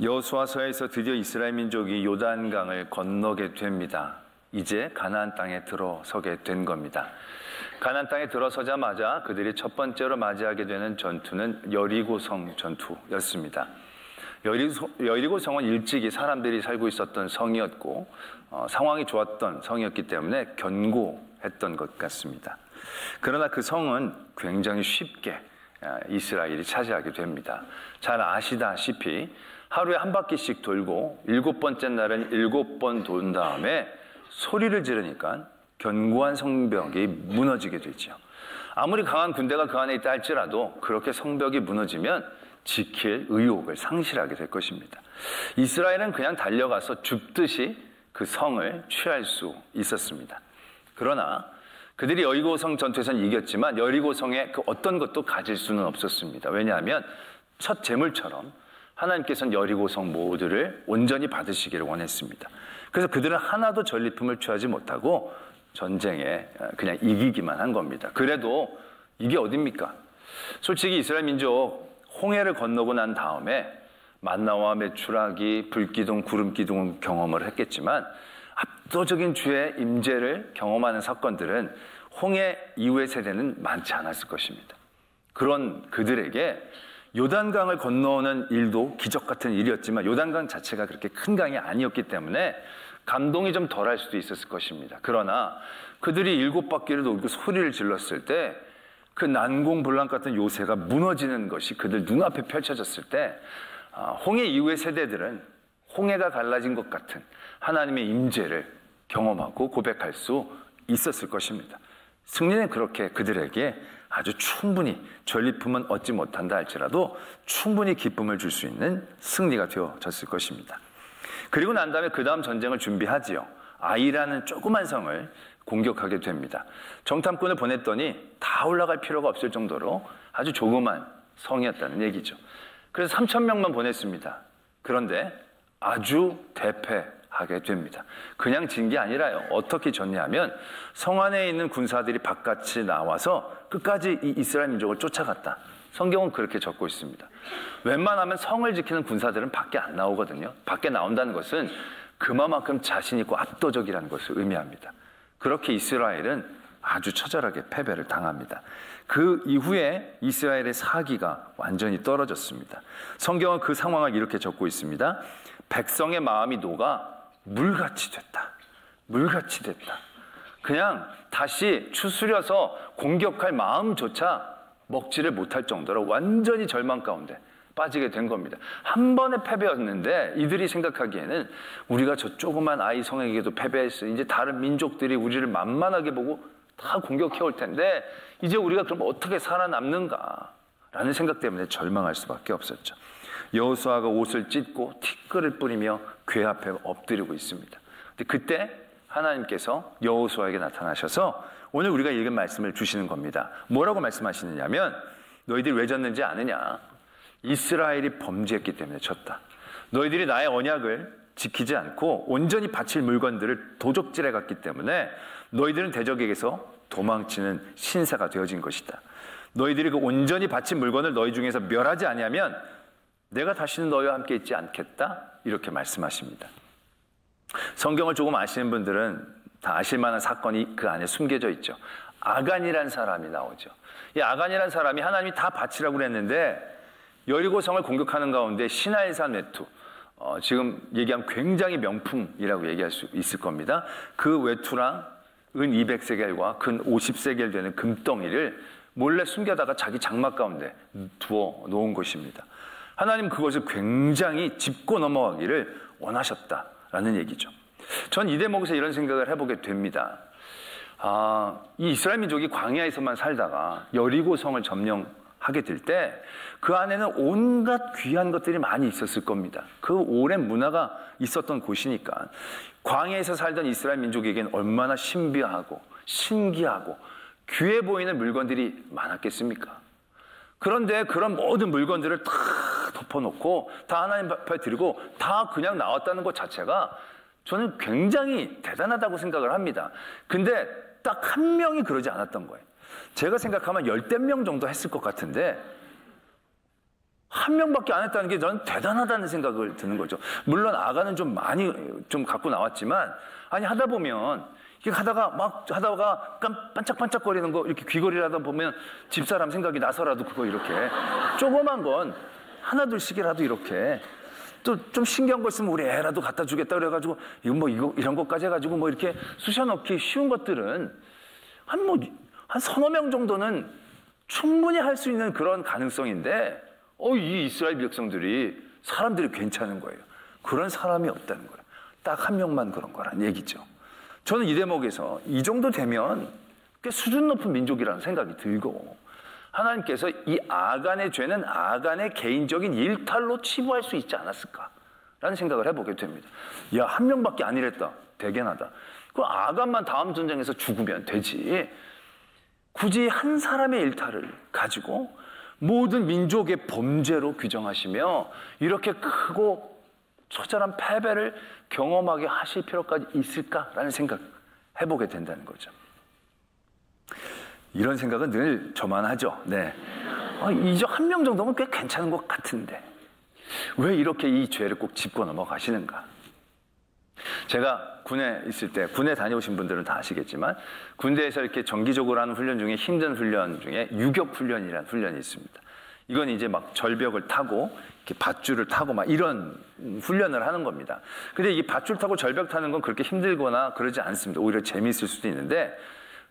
여호수아서에서 드디어 이스라엘 민족이 요단강을 건너게 됩니다. 이제 가나안 땅에 들어서게 된 겁니다. 가나안 땅에 들어서자마자 그들이 첫 번째로 맞이하게 되는 전투는 여리고성 전투였습니다. 여리고성은 일찍이 사람들이 살고 있었던 성이었고 상황이 좋았던 성이었기 때문에 견고했던 것 같습니다. 그러나 그 성은 굉장히 쉽게 이스라엘이 차지하게 됩니다. 잘 아시다시피 하루에 한 바퀴씩 돌고 7번째 날은 7번 돈 다음에 소리를 지르니까 견고한 성벽이 무너지게 되죠. 아무리 강한 군대가 그 안에 있다 할지라도 그렇게 성벽이 무너지면 지킬 의욕을 상실하게 될 것입니다. 이스라엘은 그냥 달려가서 줍듯이 그 성을 취할 수 있었습니다. 그러나 그들이 여리고성 전투에서는 이겼지만 여리고성의 그 어떤 것도 가질 수는 없었습니다. 왜냐하면 첫 제물처럼 하나님께서는 여리고성 모두를 온전히 받으시기를 원했습니다. 그래서 그들은 하나도 전리품을 취하지 못하고 전쟁에 그냥 이기기만 한 겁니다. 그래도 이게 어딥니까? 솔직히 이스라엘 민족 홍해를 건너고 난 다음에 만나와 메추라기, 불기둥, 구름기둥 경험을 했겠지만 압도적인 주의 임재를 경험하는 사건들은 홍해 이후의 세대는 많지 않았을 것입니다. 그런 그들에게 요단강을 건너는 일도 기적 같은 일이었지만 요단강 자체가 그렇게 큰 강이 아니었기 때문에 감동이 좀 덜할 수도 있었을 것입니다. 그러나 그들이 7바퀴를 돌고 소리를 질렀을 때 그 난공불락 같은 요새가 무너지는 것이 그들 눈앞에 펼쳐졌을 때 홍해 이후의 세대들은 홍해가 갈라진 것 같은 하나님의 임재를 경험하고 고백할 수 있었을 것입니다. 승리는 그렇게 그들에게 아주 충분히 전리품은 얻지 못한다 할지라도 충분히 기쁨을 줄 수 있는 승리가 되어졌을 것입니다. 그리고 난 다음에 그 다음 전쟁을 준비하지요. 아이라는 조그만 성을 공격하게 됩니다. 정탐꾼을 보냈더니 다 올라갈 필요가 없을 정도로 아주 조그만 성이었다는 얘기죠. 그래서 3,000명만 보냈습니다. 그런데 아주 대패하게 됩니다. 그냥 진 게 아니라요. 어떻게 졌냐면 성 안에 있는 군사들이 바깥이 나와서 끝까지 이 이스라엘 민족을 쫓아갔다. 성경은 그렇게 적고 있습니다. 웬만하면 성을 지키는 군사들은 밖에 안 나오거든요. 밖에 나온다는 것은 그만큼 자신 있고 압도적이라는 것을 의미합니다. 그렇게 이스라엘은 아주 처절하게 패배를 당합니다. 그 이후에 이스라엘의 사기가 완전히 떨어졌습니다. 성경은 그 상황을 이렇게 적고 있습니다. 백성의 마음이 녹아 물같이 됐다. 물같이 됐다. 그냥 다시 추스려서 공격할 마음조차 먹지를 못할 정도로 완전히 절망 가운데 빠지게 된 겁니다. 한 번의 패배였는데 이들이 생각하기에는 우리가 저 조그만 아이 성에게도 패배했어. 이제 다른 민족들이 우리를 만만하게 보고 다 공격해올 텐데 이제 우리가 그럼 어떻게 살아남는가 라는 생각 때문에 절망할 수밖에 없었죠. 여호수아가 옷을 찢고 티끌을 뿌리며 궤 앞에 엎드리고 있습니다. 근데 그때 하나님께서 여호수아에게 나타나셔서 오늘 우리가 읽은 말씀을 주시는 겁니다. 뭐라고 말씀하시느냐면 너희들이 왜 졌는지 아느냐? 이스라엘이 범죄했기 때문에 졌다. 너희들이 나의 언약을 지키지 않고 온전히 바칠 물건들을 도적질해 갔기 때문에 너희들은 대적에게서 도망치는 신사가 되어진 것이다. 너희들이 그 온전히 바친 물건을 너희 중에서 멸하지 아니하면 내가 다시는 너희와 함께 있지 않겠다. 이렇게 말씀하십니다. 성경을 조금 아시는 분들은 다 아실 만한 사건이 그 안에 숨겨져 있죠. 아간이라는 사람이 나오죠. 이 아간이라는 사람이 하나님이 다 바치라고 그랬는데 여리고성을 공격하는 가운데 시나이산 외투, 지금 얘기하면 굉장히 명품이라고 얘기할 수 있을 겁니다. 그 외투랑 은 200세겔과 근 50세겔 되는 금덩이를 몰래 숨겨다가 자기 장막 가운데 두어 놓은 것입니다. 하나님 그것을 굉장히 짚고 넘어가기를 원하셨다라는 얘기죠. 전 이 대목에서 이런 생각을 해보게 됩니다. 이 이스라엘 민족이 광야에서만 살다가 여리고성을 점령하게 될 때 그 안에는 온갖 귀한 것들이 많이 있었을 겁니다. 그 오랜 문화가 있었던 곳이니까 광야에서 살던 이스라엘 민족에게는 얼마나 신비하고 신기하고 귀해 보이는 물건들이 많았겠습니까? 그런데 그런 모든 물건들을 다 덮어놓고 다 하나님 앞에 드리고 다 그냥 나왔다는 것 자체가 저는 굉장히 대단하다고 생각을 합니다. 근데 딱 한 명이 그러지 않았던 거예요. 제가 생각하면 10명 정도 했을 것 같은데 한 명밖에 안 했다는 게 저는 대단하다는 생각을 드는 거죠. 물론 아간은 좀 많이 좀 갖고 나왔지만, 아니 하다 보면 이렇게 하다가 반짝반짝거리는 거 이렇게 귀걸이를 하다 보면 집사람 생각이 나서라도 그거 이렇게 조그만 건 하나 둘씩이라도 이렇게, 또 좀 신기한 거 있으면 우리 애라도 갖다 주겠다 그래가지고 이거 이런 것까지 해가지고 뭐 이렇게 쑤셔넣기 쉬운 것들은 한 서너 명 정도는 충분히 할 수 있는 그런 가능성인데, 이 이스라엘 백성들이 사람들이 괜찮은 거예요. 그런 사람이 없다는 거예요. 딱 한 명만 그런 거란 얘기죠. 저는 이 대목에서 이 정도 되면 꽤 수준 높은 민족이라는 생각이 들고, 하나님께서 이 아간의 죄는 아간의 개인적인 일탈로 치부할 수 있지 않았을까라는 생각을 해보게 됩니다. 야, 한 명밖에 안 이랬다. 대견하다. 그 아간만 다음 전쟁에서 죽으면 되지. 굳이 한 사람의 일탈을 가지고 모든 민족의 범죄로 규정하시며 이렇게 크고 처절한 패배를 경험하게 하실 필요까지 있을까라는 생각 해보게 된다는 거죠. 이런 생각은 늘 저만 하죠. 네. 이제 한 명 정도면 꽤 괜찮은 것 같은데 왜 이렇게 이 죄를 꼭 짚고 넘어가시는가? 제가 군에 있을 때, 군에 다녀오신 분들은 다 아시겠지만 군대에서 이렇게 정기적으로 하는 훈련 중에 힘든 훈련 중에 유격훈련이라는 훈련이 있습니다. 이건 이제 막 절벽을 타고 이렇게 밧줄을 타고 막 이런 훈련을 하는 겁니다. 근데 이 밧줄 타고 절벽 타는 건 그렇게 힘들거나 그러지 않습니다. 오히려 재미있을 수도 있는데,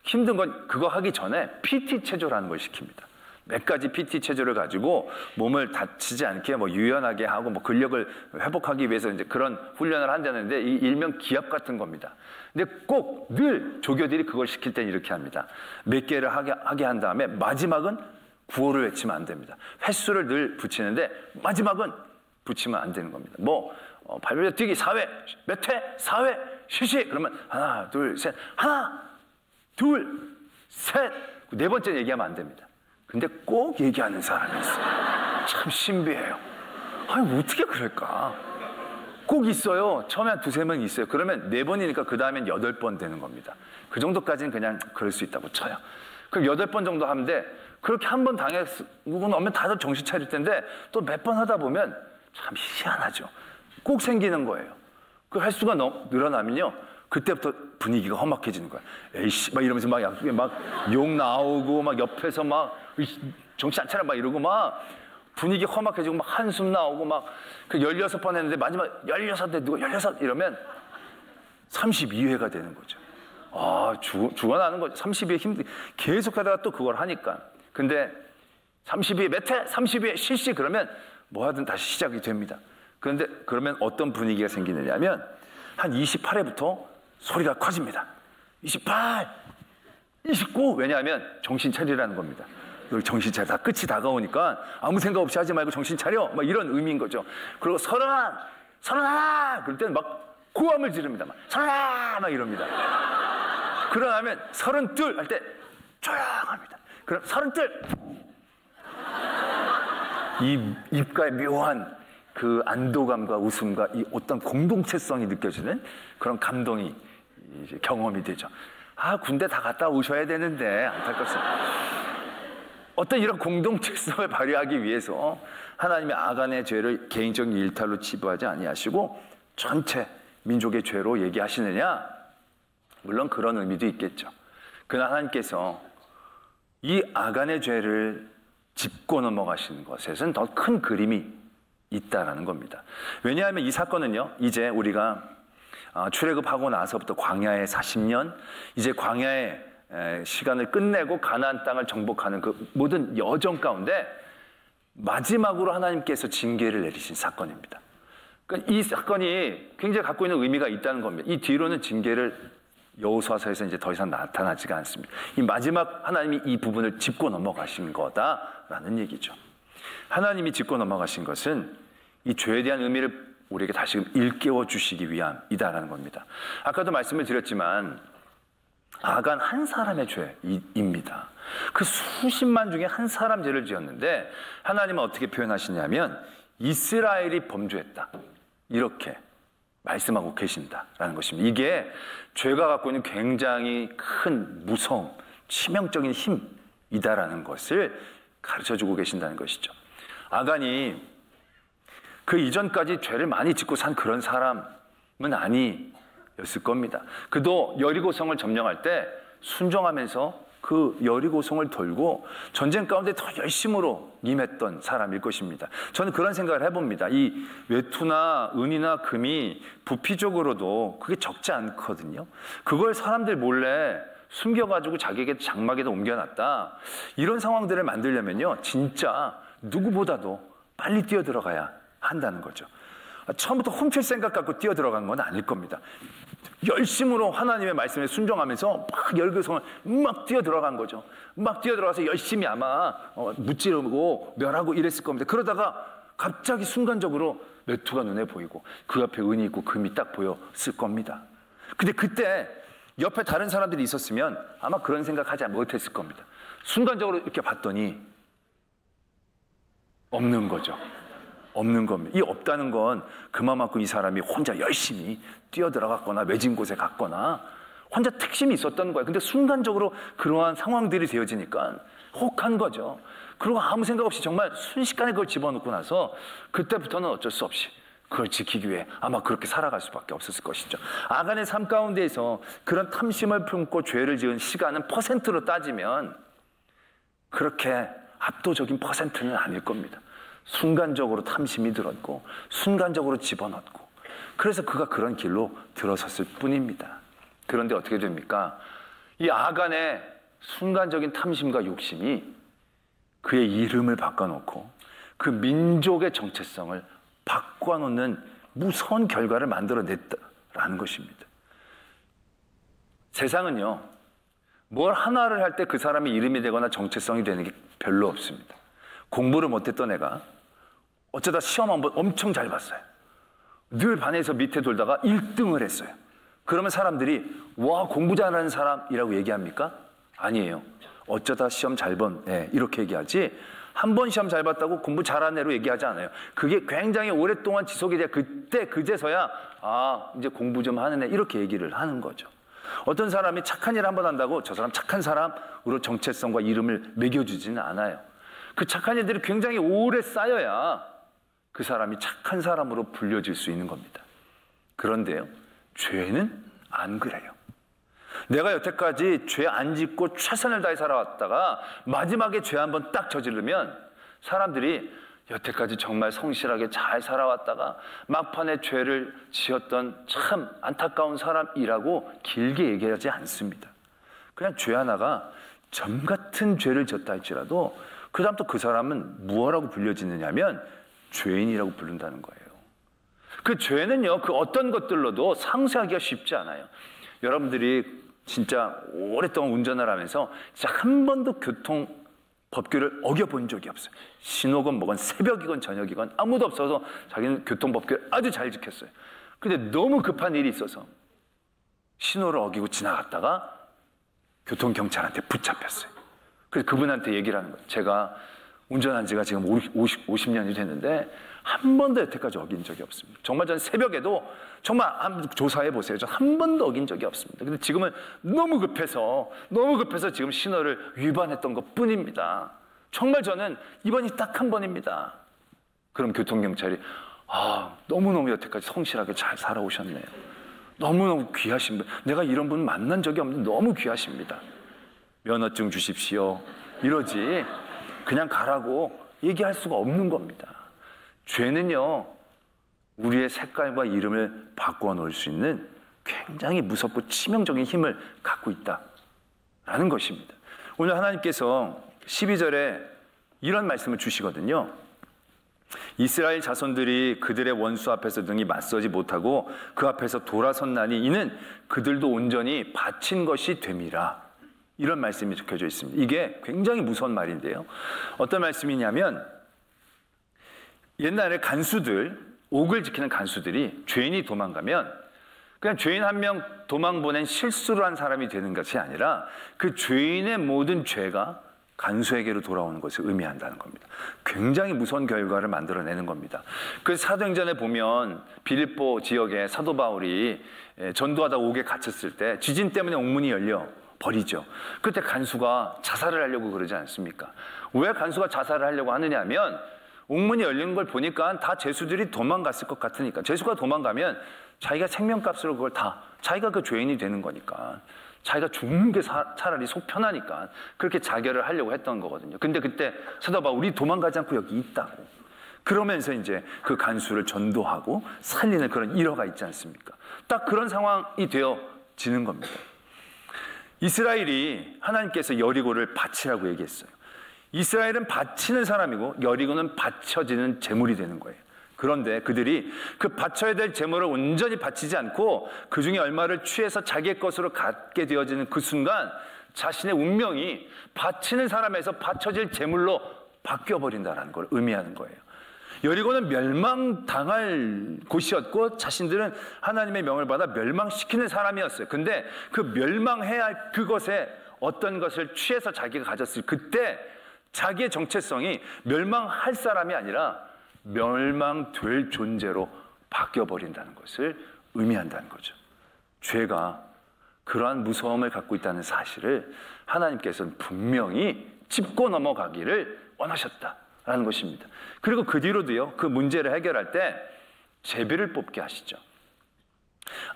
힘든 건 그거 하기 전에 PT 체조라는 걸 시킵니다. 몇 가지 PT 체조를 가지고 몸을 다치지 않게 유연하게 하고 근력을 회복하기 위해서 이제 그런 훈련을 한다는데, 이 일명 기압 같은 겁니다. 근데 꼭 늘 조교들이 그걸 시킬 때는 이렇게 합니다. 몇 개를 하게 한 다음에 마지막은 구호를 외치면 안 됩니다. 횟수를 늘 붙이는데 마지막은 붙이면 안 되는 겁니다. 발버둥 뛰기 4회, 몇 회? 4회, 실시! 그러면 하나, 둘, 셋, 하나, 둘, 셋! 네 번째 얘기하면 안 됩니다. 근데 꼭 얘기하는 사람이 있어요. 참 신비해요. 아니, 어떻게 그럴까? 꼭 있어요. 처음에 한 두세 명 있어요. 그러면 4번이니까 그 다음엔 8번 되는 겁니다. 그 정도까지는 그냥 그럴 수 있다고 쳐요. 그럼 8번 정도 하면 돼. 그렇게 한 번 당하고 나면 다들 정신 차릴 텐데 또 몇 번 하다 보면 참 희한하죠. 꼭 생기는 거예요. 그 횟수가 늘어나면요, 그때부터 분위기가 험악해지는 거야. 에이씨, 막 이러면서 막 욕 나오고, 막 옆에서 막 정신 안 차려 막 이러고, 막 분위기 험악해지고, 막 한숨 나오고, 막 그 16번 했는데 마지막 16대 누가 16 이러면 32회가 되는 거죠. 죽어나는 거죠. 32회 계속 하다가 또 그걸 하니까. 근데 32회 몇 회? 32회 실시 그러면 뭐 하든 다시 시작이 됩니다. 그런데 그러면 어떤 분위기가 생기느냐면 한 28회부터 소리가 커집니다. 28, 29. 왜냐하면 정신 차리라는 겁니다. 정신 차려. 다 끝이 다가오니까 아무 생각 없이 하지 말고 정신 차려. 막 이런 의미인 거죠. 그리고 31! 그럴 때는 막 고함을 지릅니다. 31! 막 이럽니다. 그러면 32 할 때 조용합니다. 그럼 32! 이 입가에 묘한 그 안도감과 웃음과 이 어떤 공동체성이 느껴지는 그런 감동이 이제 경험이 되죠. 군대 다 갔다 오셔야 되는데 안타깝습니다. 어떤 이런 공동체성을 발휘하기 위해서 하나님의 아간의 죄를 개인적인 일탈로 치부하지 아니하시고 전체 민족의 죄로 얘기하시느냐? 물론 그런 의미도 있겠죠. 그러나 하나님께서 이 아간의 죄를 짚고 넘어가시는 것에는 더 큰 그림이 있다라는 겁니다. 왜냐하면 이 사건은요, 이제 우리가 출애굽하고 나서부터 광야의 40년, 이제 광야의 시간을 끝내고 가나안 땅을 정복하는 그 모든 여정 가운데 마지막으로 하나님께서 징계를 내리신 사건입니다. 그러니까 이 사건이 굉장히 갖고 있는 의미가 있다는 겁니다. 이 뒤로는 징계를 여호수아서에서 이제 더 이상 나타나지가 않습니다. 이 마지막 하나님이 이 부분을 짚고 넘어가신 거다라는 얘기죠. 하나님이 짚고 넘어가신 것은 이 죄에 대한 의미를 우리에게 다시금 일깨워 주시기 위함이다라는 겁니다. 아까도 말씀을 드렸지만 아간 한 사람의 죄입니다. 그 수십만 중에 한 사람 죄를 지었는데 하나님은 어떻게 표현하시냐면 이스라엘이 범죄했다, 이렇게 말씀하고 계신다라는 것입니다. 이게 죄가 갖고 있는 굉장히 큰 무서움, 치명적인 힘이다라는 것을 가르쳐주고 계신다는 것이죠. 아간이 그 이전까지 죄를 많이 짓고 산 그런 사람은 아니었을 겁니다. 그도 여리고성을 점령할 때 순종하면서 그 여리고성을 돌고 전쟁 가운데 더 열심으로 임했던 사람일 것입니다. 저는 그런 생각을 해봅니다. 이 외투나 은이나 금이 부피적으로도 그게 적지 않거든요. 그걸 사람들 몰래 숨겨가지고 자기에게 장막에다 옮겨놨다. 이런 상황들을 만들려면요, 진짜 누구보다도 빨리 뛰어들어가야 한다는 거죠. 처음부터 훔칠 생각 갖고 뛰어들어간 건 아닐 겁니다. 열심으로 하나님의 말씀에 순종하면서 막 여리고성을 막 뛰어들어간 거죠. 막 뛰어들어가서 열심히 아마 무찌르고 멸하고 이랬을 겁니다. 그러다가 갑자기 순간적으로 외투가 눈에 보이고 그 앞에 은이 있고 금이 딱 보였을 겁니다. 근데 그때 옆에 다른 사람들이 있었으면 아마 그런 생각하지 못했을 겁니다. 순간적으로 이렇게 봤더니 없는 거죠. 없는 겁니다. 이 없다는 건 그만큼 이 사람이 혼자 열심히 뛰어들어갔거나 외진 곳에 갔거나 혼자 특심이 있었던 거예요. 근데 순간적으로 그러한 상황들이 되어지니까 혹한 거죠. 그리고 아무 생각 없이 정말 순식간에 그걸 집어넣고 나서 그때부터는 어쩔 수 없이 그걸 지키기 위해 아마 그렇게 살아갈 수밖에 없었을 것이죠. 아간의 삶 가운데에서 그런 탐심을 품고 죄를 지은 시간은 퍼센트로 따지면 그렇게 압도적인 퍼센트는 아닐 겁니다. 순간적으로 탐심이 들었고 순간적으로 집어넣고 그래서 그가 그런 길로 들어섰을 뿐입니다. 그런데 어떻게 됩니까? 이 아간의 순간적인 탐심과 욕심이 그의 이름을 바꿔놓고 그 민족의 정체성을 바꿔놓는 무서운 결과를 만들어냈다라는 것입니다. 세상은요, 뭘 하나를 할 때 그 사람의 이름이 되거나 정체성이 되는 게 별로 없습니다. 공부를 못했던 애가 어쩌다 시험 한번 엄청 잘 봤어요. 늘 반에서 밑에 돌다가 1등을 했어요. 그러면 사람들이 와, 공부 잘하는 사람이라고 얘기합니까? 아니에요. 어쩌다 시험 잘 본 애 이렇게 얘기하지, 한 번 시험 잘 봤다고 공부 잘하는 애로 얘기하지 않아요. 그게 굉장히 오랫동안 지속이 돼 그때 그제서야 아, 이제 공부 좀 하는 애 이렇게 얘기를 하는 거죠. 어떤 사람이 착한 일 한 번 한다고 저 사람 착한 사람으로 정체성과 이름을 매겨주지는 않아요. 그 착한 일들이 굉장히 오래 쌓여야 그 사람이 착한 사람으로 불려질 수 있는 겁니다. 그런데요, 죄는 안 그래요. 내가 여태까지 죄 안 짓고 최선을 다해 살아왔다가 마지막에 죄 한 번 딱 저지르면 사람들이 여태까지 정말 성실하게 잘 살아왔다가 막판에 죄를 지었던 참 안타까운 사람이라고 길게 얘기하지 않습니다. 그냥 죄 하나가 점 같은 죄를 졌다 할지라도 그 다음 또 그 사람은 무엇이라고 불려지느냐면 죄인이라고 부른다는 거예요. 그 죄는요, 그 어떤 것들로도 상쇄하기가 쉽지 않아요. 여러분들이 진짜 오랫동안 운전을 하면서 진짜 한 번도 교통 법규를 어겨본 적이 없어요. 신호건 뭐건 새벽이건 저녁이건 아무도 없어서 자기는 교통법규를 아주 잘 지켰어요. 근데 너무 급한 일이 있어서 신호를 어기고 지나갔다가 교통경찰한테 붙잡혔어요. 그래서 그분한테 얘기를 하는 거예요. 제가 운전한 지가 지금 50년이 됐는데 한 번도 여태까지 어긴 적이 없습니다. 정말 전 새벽에도 정말 한번 조사해 보세요. 전 한 번도 어긴 적이 없습니다. 근데 지금은 너무 급해서 지금 신호를 위반했던 것 뿐입니다. 정말 저는 이번이 딱 한 번입니다. 그럼 교통경찰이 너무너무 여태까지 성실하게 잘 살아오셨네요. 너무너무 귀하신 분. 내가 이런 분 만난 적이 없는데 너무 귀하십니다. 면허증 주십시오. 이러지 그냥 가라고 얘기할 수가 없는 겁니다. 죄는요, 우리의 색깔과 이름을 바꿔 놓을 수 있는 굉장히 무섭고 치명적인 힘을 갖고 있다라는 것입니다. 오늘 하나님께서 12절에 이런 말씀을 주시거든요. 이스라엘 자손들이 그들의 원수 앞에서 능히 맞서지 못하고 그 앞에서 돌아섰나니 이는 그들도 온전히 바친 것이 됨이라. 이런 말씀이 적혀져 있습니다. 이게 굉장히 무서운 말인데요. 어떤 말씀이냐면 옛날에 간수들, 옥을 지키는 간수들이 죄인이 도망가면 그냥 죄인 한 명 도망 보낸 실수를 한 사람이 되는 것이 아니라 그 죄인의 모든 죄가 간수에게로 돌아오는 것을 의미한다는 겁니다. 굉장히 무서운 결과를 만들어내는 겁니다. 그 사도행전에 보면 빌립보 지역에 사도 바울이 전도하다 옥에 갇혔을 때 지진 때문에 옥문이 열려 버리죠. 그때 간수가 자살을 하려고 그러지 않습니까? 왜 간수가 자살을 하려고 하느냐 하면 옥문이 열린 걸 보니까 다 죄수들이 도망갔을 것 같으니까, 죄수가 도망가면 자기가 생명값으로 그걸 다 자기가 그 죄인이 되는 거니까, 자기가 죽는 게 차라리 속 편하니까 그렇게 자결을 하려고 했던 거거든요. 근데 그때 사도 바울 우리 도망가지 않고 여기 있다고 그러면서 이제 그 간수를 전도하고 살리는 그런 일화가 있지 않습니까? 딱 그런 상황이 되어지는 겁니다. 이스라엘이 하나님께서 여리고를 바치라고 얘기했어요. 이스라엘은 바치는 사람이고 여리고는 바쳐지는 제물이 되는 거예요. 그런데 그들이 그 바쳐야 될 제물을 온전히 바치지 않고 그 중에 얼마를 취해서 자기의 것으로 갖게 되어지는 그 순간 자신의 운명이 바치는 사람에서 바쳐질 제물로 바뀌어버린다는 걸 의미하는 거예요. 여리고는 멸망당할 곳이었고 자신들은 하나님의 명을 받아 멸망시키는 사람이었어요. 근데 그 멸망해야 할 그것에 어떤 것을 취해서 자기가 가졌을 그때 자기의 정체성이 멸망할 사람이 아니라 멸망될 존재로 바뀌어버린다는 것을 의미한다는 거죠. 죄가 그러한 무서움을 갖고 있다는 사실을 하나님께서는 분명히 짚고 넘어가기를 원하셨다라는 것입니다. 그리고 그 뒤로도요, 그 문제를 해결할 때 제비를 뽑게 하시죠.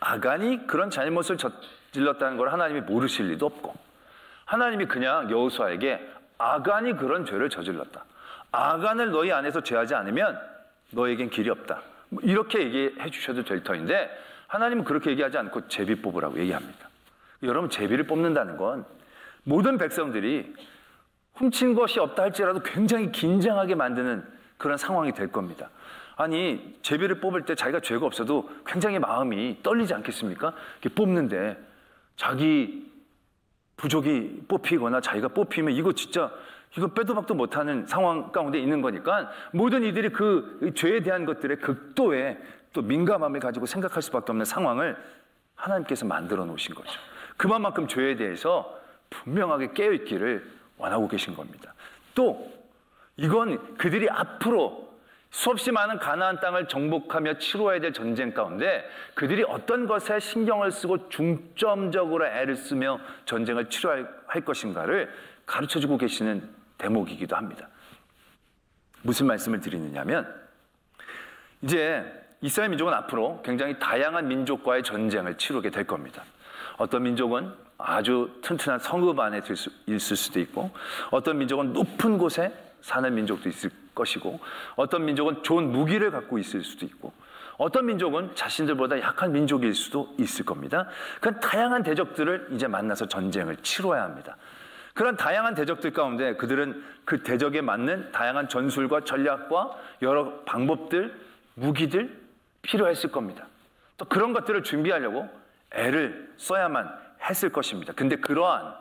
아간이 그런 잘못을 저질렀다는 걸 하나님이 모르실 리도 없고, 하나님이 그냥 여호수아에게 아간이 그런 죄를 저질렀다, 아간을 너희 안에서 제하지 않으면 너에겐 길이 없다, 이렇게 얘기해 주셔도 될 터인데 하나님은 그렇게 얘기하지 않고 제비 뽑으라고 얘기합니다. 여러분, 제비를 뽑는다는 건 모든 백성들이 훔친 것이 없다 할지라도 굉장히 긴장하게 만드는 그런 상황이 될 겁니다. 아니, 제비를 뽑을 때 자기가 죄가 없어도 굉장히 마음이 떨리지 않겠습니까? 이렇게 뽑는데 자기 부족이 뽑히거나 자기가 뽑히면 이거 진짜 이거 빼도 박도 못하는 상황 가운데 있는 거니까 모든 이들이 그 죄에 대한 것들의 극도의 또 민감함을 가지고 생각할 수밖에 없는 상황을 하나님께서 만들어 놓으신 거죠. 그만큼 죄에 대해서 분명하게 깨어있기를 원하고 계신 겁니다. 또 이건 그들이 앞으로 수없이 많은 가나안 땅을 정복하며 치루어야 될 전쟁 가운데 그들이 어떤 것에 신경을 쓰고 중점적으로 애를 쓰며 전쟁을 치루할 것인가를 가르쳐주고 계시는 대목이기도 합니다. 무슨 말씀을 드리느냐면, 이제 이스라엘 민족은 앞으로 굉장히 다양한 민족과의 전쟁을 치르게 될 겁니다. 어떤 민족은 아주 튼튼한 성읍 안에 있을 수도 있고, 어떤 민족은 높은 곳에 사는 민족도 있을 것이고, 어떤 민족은 좋은 무기를 갖고 있을 수도 있고, 어떤 민족은 자신들보다 약한 민족일 수도 있을 겁니다. 그런 다양한 대적들을 이제 만나서 전쟁을 치러야 합니다. 그런 다양한 대적들 가운데 그들은 그 대적에 맞는 다양한 전술과 전략과 여러 방법들, 무기들 필요했을 겁니다. 또 그런 것들을 준비하려고 애를 써야만 했을 것입니다. 근데 그러한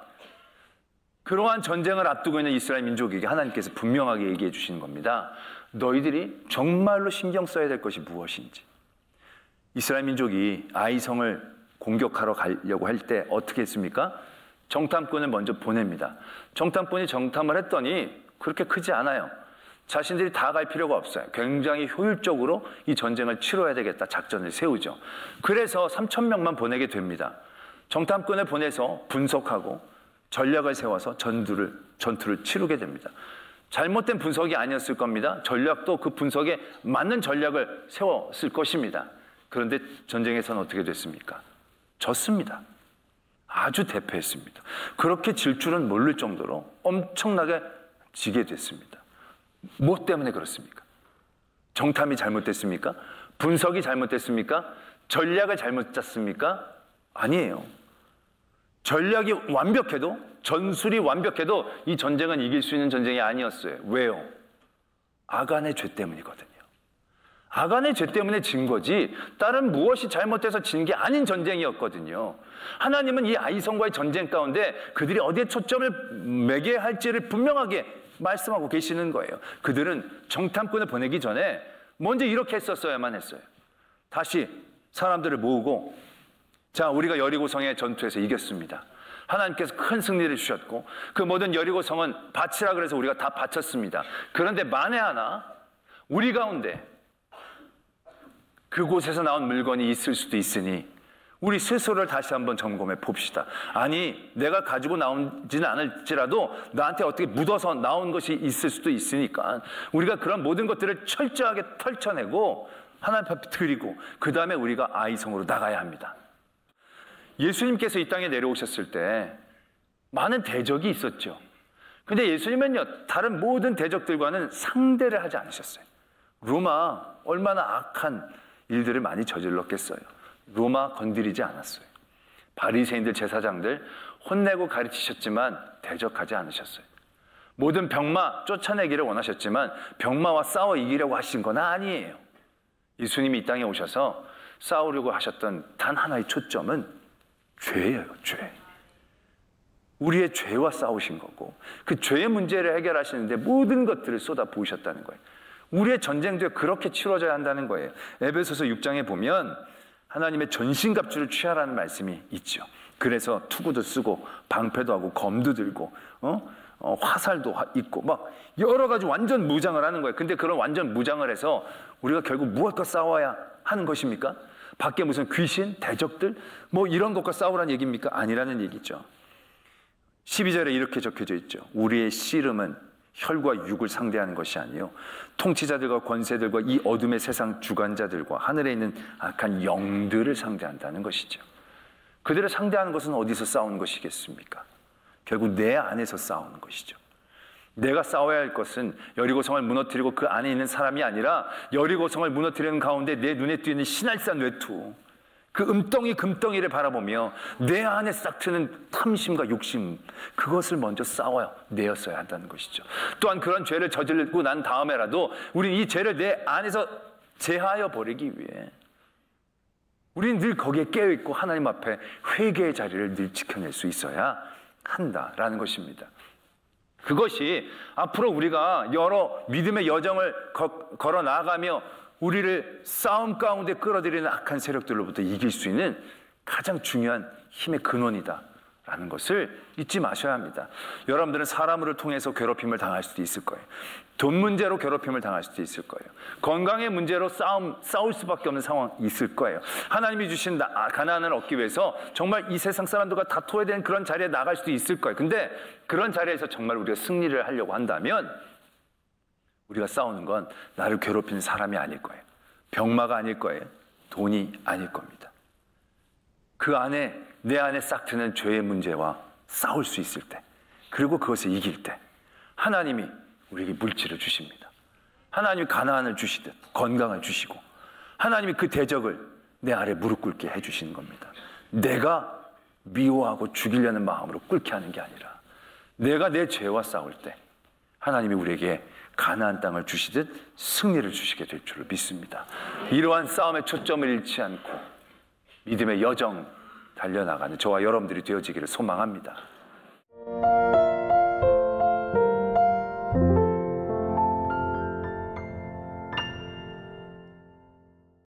전쟁을 앞두고 있는 이스라엘 민족에게 하나님께서 분명하게 얘기해 주시는 겁니다. 너희들이 정말로 신경 써야 될 것이 무엇인지. 이스라엘 민족이 아이성을 공격하러 가려고 할 때 어떻게 했습니까? 정탐꾼을 먼저 보냅니다. 정탐꾼이 정탐을 했더니 그렇게 크지 않아요. 자신들이 다 갈 필요가 없어요. 굉장히 효율적으로 이 전쟁을 치러야 되겠다 작전을 세우죠. 그래서 3,000명만 보내게 됩니다. 정탐꾼을 보내서 분석하고 전략을 세워서 전투를 치르게 됩니다. 잘못된 분석이 아니었을 겁니다. 전략도 그 분석에 맞는 전략을 세웠을 것입니다. 그런데 전쟁에서는 어떻게 됐습니까? 졌습니다. 아주 대패했습니다. 그렇게 질 줄은 모를 정도로 엄청나게 지게 됐습니다. 무엇 때문에 그렇습니까? 정탐이 잘못됐습니까? 분석이 잘못됐습니까? 전략을 잘못 짰습니까? 아니에요. 전략이 완벽해도, 전술이 완벽해도 이 전쟁은 이길 수 있는 전쟁이 아니었어요. 왜요? 아간의 죄 때문이거든요. 아간의 죄 때문에 진 거지 다른 무엇이 잘못돼서 진 게 아닌 전쟁이었거든요. 하나님은 이 아이성과의 전쟁 가운데 그들이 어디에 초점을 매겨야 할지를 분명하게 말씀하고 계시는 거예요. 그들은 정탐꾼을 보내기 전에 먼저 이렇게 했었어야만 했어요. 다시 사람들을 모으고, 자, 우리가 여리고성의 전투에서 이겼습니다. 하나님께서 큰 승리를 주셨고 그 모든 여리고성은 바치라 그래서 우리가 다 바쳤습니다. 그런데 만에 하나 우리 가운데 그곳에서 나온 물건이 있을 수도 있으니 우리 스스로를 다시 한번 점검해 봅시다. 아니, 내가 가지고 나오지는 않을지라도 나한테 어떻게 묻어서 나온 것이 있을 수도 있으니까 우리가 그런 모든 것들을 철저하게 털쳐내고 하나님 앞에 드리고 그 다음에 우리가 아이성으로 나가야 합니다. 예수님께서 이 땅에 내려오셨을 때 많은 대적이 있었죠. 근데 예수님은요, 다른 모든 대적들과는 상대를 하지 않으셨어요. 로마 얼마나 악한 일들을 많이 저질렀겠어요. 로마 건드리지 않았어요. 바리새인들, 제사장들 혼내고 가르치셨지만 대적하지 않으셨어요. 모든 병마 쫓아내기를 원하셨지만 병마와 싸워 이기려고 하신 건 아니에요. 예수님이 이 땅에 오셔서 싸우려고 하셨던 단 하나의 초점은 죄예요. 죄. 우리의 죄와 싸우신 거고 그 죄의 문제를 해결하시는데 모든 것들을 쏟아 부으셨다는 거예요. 우리의 전쟁도 그렇게 치러져야 한다는 거예요. 에베소서 6장에 보면 하나님의 전신갑주를 취하라는 말씀이 있죠. 그래서 투구도 쓰고 방패도 하고 검도 들고 화살도 있고 막 여러 가지 완전 무장을 하는 거예요. 근데 그런 완전 무장을 해서 우리가 결국 무엇과 싸워야 하는 것입니까? 밖에 무슨 귀신, 대적들 뭐 이런 것과 싸우라는 얘기입니까? 아니라는 얘기죠. 12절에 이렇게 적혀져 있죠. 우리의 씨름은 혈과 육을 상대하는 것이 아니요 통치자들과 권세들과 이 어둠의 세상 주관자들과 하늘에 있는 악한 영들을 상대한다는 것이죠. 그들을 상대하는 것은 어디서 싸우는 것이겠습니까? 결국 내 안에서 싸우는 것이죠. 내가 싸워야 할 것은 여리고성을 무너뜨리고 그 안에 있는 사람이 아니라 여리고성을 무너뜨리는 가운데 내 눈에 띄는 신할산 외투, 그 음덩이 금덩이를 바라보며 내 안에 싹 트는 탐심과 욕심, 그것을 먼저 싸워야 내었어야 한다는 것이죠. 또한 그런 죄를 저지르고 난 다음에라도 우리는 이 죄를 내 안에서 제하여 버리기 위해 우리는 늘 거기에 깨어있고 하나님 앞에 회개의 자리를 늘 지켜낼 수 있어야 한다라는 것입니다. 그것이 앞으로 우리가 여러 믿음의 여정을 걸어 나가며 우리를 싸움 가운데 끌어들이는 악한 세력들로부터 이길 수 있는 가장 중요한 힘의 근원이다라는 것을 잊지 마셔야 합니다. 여러분들은 사람을 통해서 괴롭힘을 당할 수도 있을 거예요. 돈 문제로 괴롭힘을 당할 수도 있을 거예요. 건강의 문제로 싸울 수밖에 없는 상황이 있을 거예요. 하나님이 주신 가나안을 얻기 위해서 정말 이 세상 사람들과 다퉈야 되는 그런 자리에 나갈 수도 있을 거예요. 근데 그런 자리에서 정말 우리가 승리를 하려고 한다면 우리가 싸우는 건 나를 괴롭히는 사람이 아닐 거예요. 병마가 아닐 거예요. 돈이 아닐 겁니다. 그 안에 내 안에 싹 트는 죄의 문제와 싸울 수 있을 때, 그리고 그것을 이길 때 하나님이 우리에게 물질을 주십니다. 하나님이 가나안을 주시듯 건강을 주시고 하나님이 그 대적을 내 아래 무릎 꿇게 해주시는 겁니다. 내가 미워하고 죽이려는 마음으로 꿇게 하는 게 아니라 내가 내 죄와 싸울 때 하나님이 우리에게 가나안 땅을 주시듯 승리를 주시게 될 줄을 믿습니다. 이러한 싸움의 초점을 잃지 않고 믿음의 여정 달려나가는 저와 여러분들이 되어지기를 소망합니다.